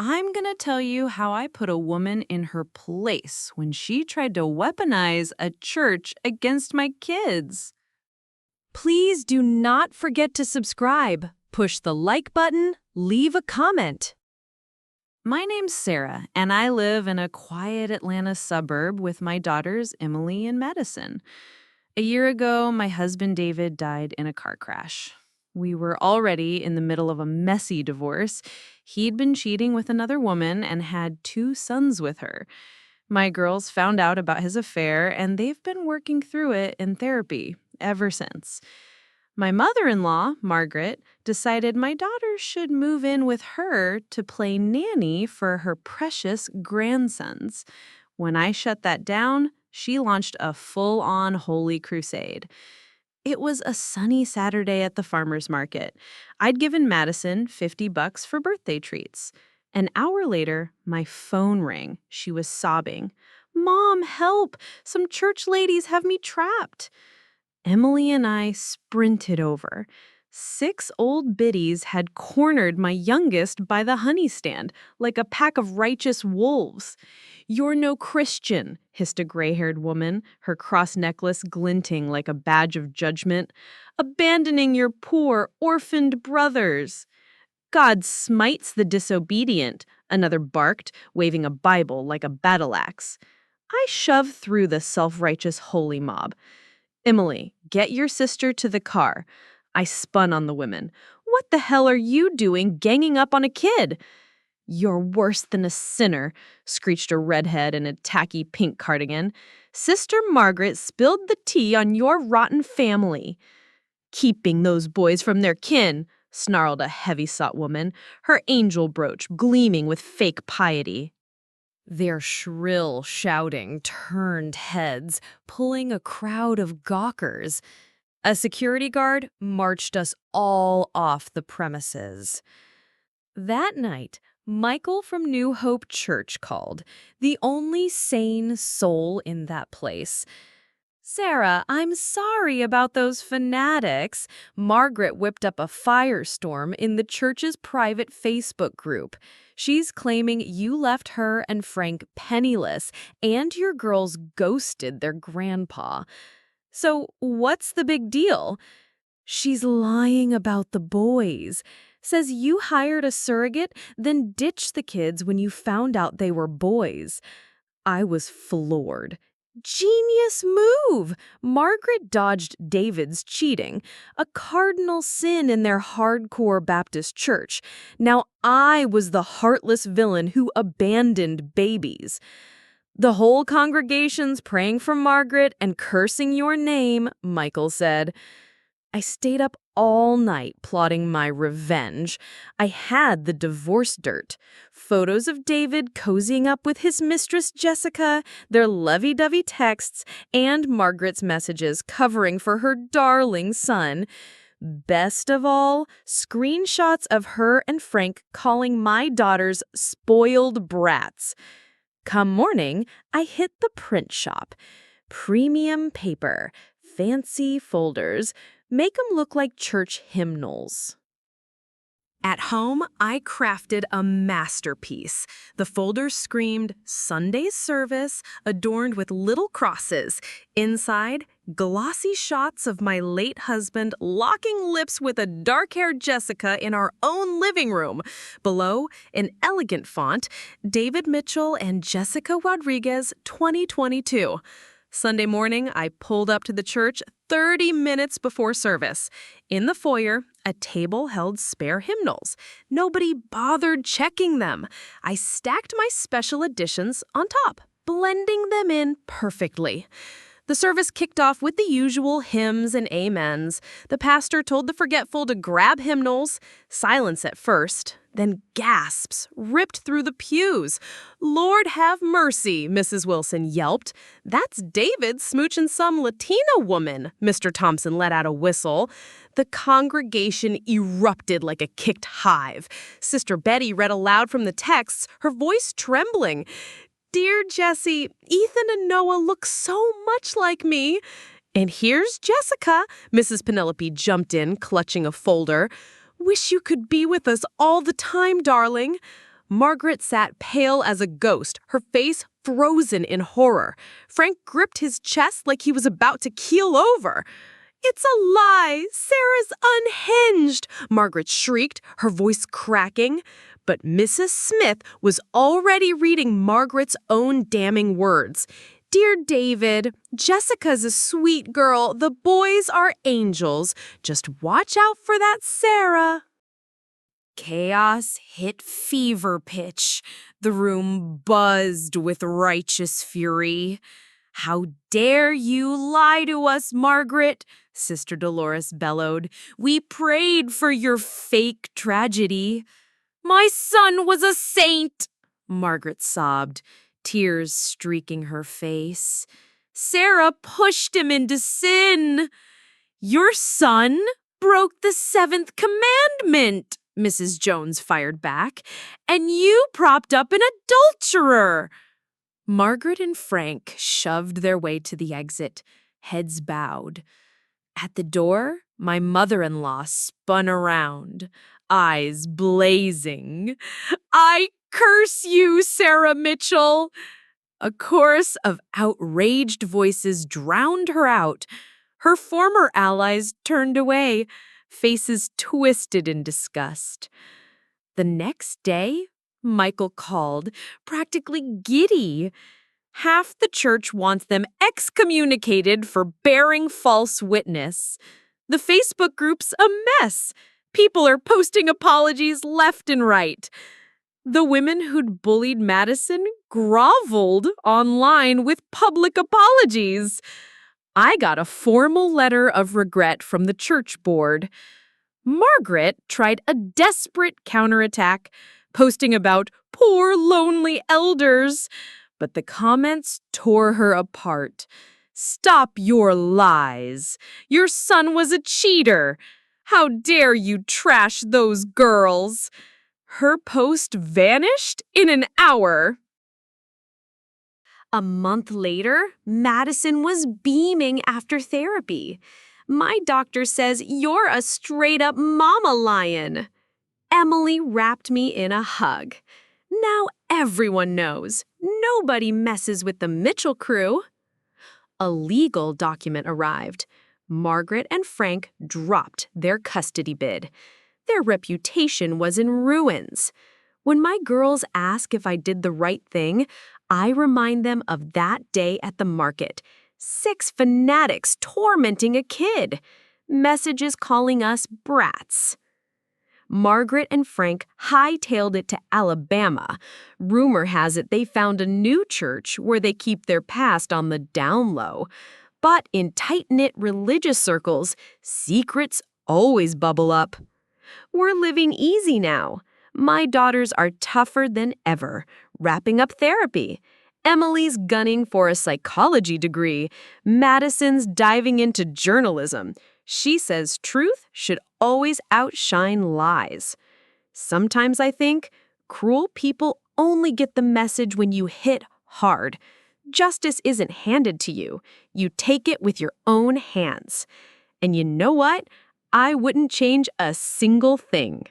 I'm going to tell you how I put a woman in her place when she tried to weaponize a church against my kids. Please do not forget to subscribe, push the like button, leave a comment. My name's Sarah, and I live in a quiet Atlanta suburb with my daughters, Emily and Madison. A year ago, my husband David died in a car crash. We were already in the middle of a messy divorce. He'd been cheating with another woman and had 2 sons with her. My girls found out about his affair, and they've been working through it in therapy ever since. My mother-in-law, Margaret, decided my daughter should move in with her to play nanny for her precious grandsons. When I shut that down, she launched a full-on holy crusade. It was a sunny Saturday at the farmer's market. I'd given Madison $50 for birthday treats. An hour later, my phone rang. She was sobbing. "Mom, help! Some church ladies have me trapped." Emily and I sprinted over. 6 old biddies had cornered my youngest by the honey stand, like a pack of righteous wolves. "You're no Christian," hissed a gray-haired woman, her cross necklace glinting like a badge of judgment. "Abandoning your poor, orphaned brothers." "God smites the disobedient," another barked, waving a Bible like a battle axe. I shoved through the self-righteous holy mob. "Emily, get your sister to the car." I spun on the women. "What the hell are you doing ganging up on a kid?" "You're worse than a sinner," screeched a redhead in a tacky pink cardigan. "Sister Margaret spilled the tea on your rotten family." "Keeping those boys from their kin," snarled a heavy-set woman, her angel brooch gleaming with fake piety. Their shrill shouting turned heads, pulling a crowd of gawkers. A security guard marched us all off the premises. That night, Michael from New Hope Church called, the only sane soul in that place. "Sarah, I'm sorry about those fanatics." Margaret whipped up a firestorm in the church's private Facebook group. "She's claiming you left her and Frank penniless, and your girls ghosted their grandpa. So what's the big deal?" "She's lying about the boys. Says you hired a surrogate, then ditched the kids when you found out they were boys." I was floored. Genius move! Margaret dodged David's cheating, a cardinal sin in their hardcore Baptist church. Now I was the heartless villain who abandoned babies. "The whole congregation's praying for Margaret and cursing your name," Michael said. I stayed up all night plotting my revenge. I had the divorce dirt. Photos of David cozying up with his mistress Jessica, their lovey-dovey texts, and Margaret's messages covering for her darling son. Best of all, screenshots of her and Frank calling my daughters spoiled brats. Come morning, I hit the print shop. Premium paper, fancy folders, make them look like church hymnals. At home, I crafted a masterpiece. The folders screamed Sunday's service, adorned with little crosses. Inside, glossy shots of my late husband locking lips with a dark-haired Jessica in our own living room. Below, in elegant font, David Mitchell and Jessica Rodriguez, 2022. Sunday morning, I pulled up to the church 30 minutes before service. In the foyer, a table held spare hymnals. Nobody bothered checking them. I stacked my special editions on top, blending them in perfectly. The service kicked off with the usual hymns and amens. The pastor told the forgetful to grab hymnals. Silence at first, then gasps ripped through the pews. "Lord have mercy," Mrs. Wilson yelped. "That's David smooching some Latina woman," Mr. Thompson let out a whistle. The congregation erupted like a kicked hive. Sister Betty read aloud from the texts, her voice trembling. "Dear Jessie, Ethan and Noah look so much like me." "And here's Jessica," Mrs. Penelope jumped in, clutching a folder. "Wish you could be with us all the time, darling." Margaret sat pale as a ghost, her face frozen in horror. Frank gripped his chest like he was about to keel over. "It's a lie! Sarah's unhinged!" Margaret shrieked, her voice cracking. But Mrs. Smith was already reading Margaret's own damning words. "Dear David, Jessica's a sweet girl. The boys are angels. Just watch out for that Sarah." Chaos hit fever pitch. The room buzzed with righteous fury. "How dare you lie to us, Margaret?" Sister Dolores bellowed. "We prayed for your fake tragedy." "My son was a saint," Margaret sobbed, tears streaking her face. "Sarah pushed him into sin." "Your son broke the seventh commandment," Mrs. Jones fired back, "and you propped up an adulterer." Margaret and Frank shoved their way to the exit, heads bowed. At the door, my mother-in-law spun around, eyes blazing. "I curse you, Sarah Mitchell!" A chorus of outraged voices drowned her out. Her former allies turned away, faces twisted in disgust. The next day, Michael called, practically giddy. Half the church wants them excommunicated for bearing false witness. The Facebook group's a mess. People are posting apologies left and right. The women who'd bullied Madison groveled online with public apologies. I got a formal letter of regret from the church board. Margaret tried a desperate counterattack, posting about poor lonely elders. But the comments tore her apart. "Stop your lies. Your son was a cheater. How dare you trash those girls?" Her post vanished in an hour. A month later, Madison was beaming after therapy. "My doctor says you're a straight-up mama lion." Emily wrapped me in a hug. "Now everyone knows. Nobody messes with the Mitchell crew." A legal document arrived. Margaret and Frank dropped their custody bid. Their reputation was in ruins. When my girls ask if I did the right thing, I remind them of that day at the market. 6 fanatics tormenting a kid. Messages calling us brats. Margaret and Frank hightailed it to Alabama. Rumor has it they found a new church where they keep their past on the down low. But in tight-knit religious circles, secrets always bubble up. We're living easy now. My daughters are tougher than ever, wrapping up therapy. Emily's gunning for a psychology degree. Madison's diving into journalism. She says truth should always outshine lies. Sometimes I think cruel people only get the message when you hit hard. Justice isn't handed to you. You take it with your own hands. And you know what? I wouldn't change a single thing.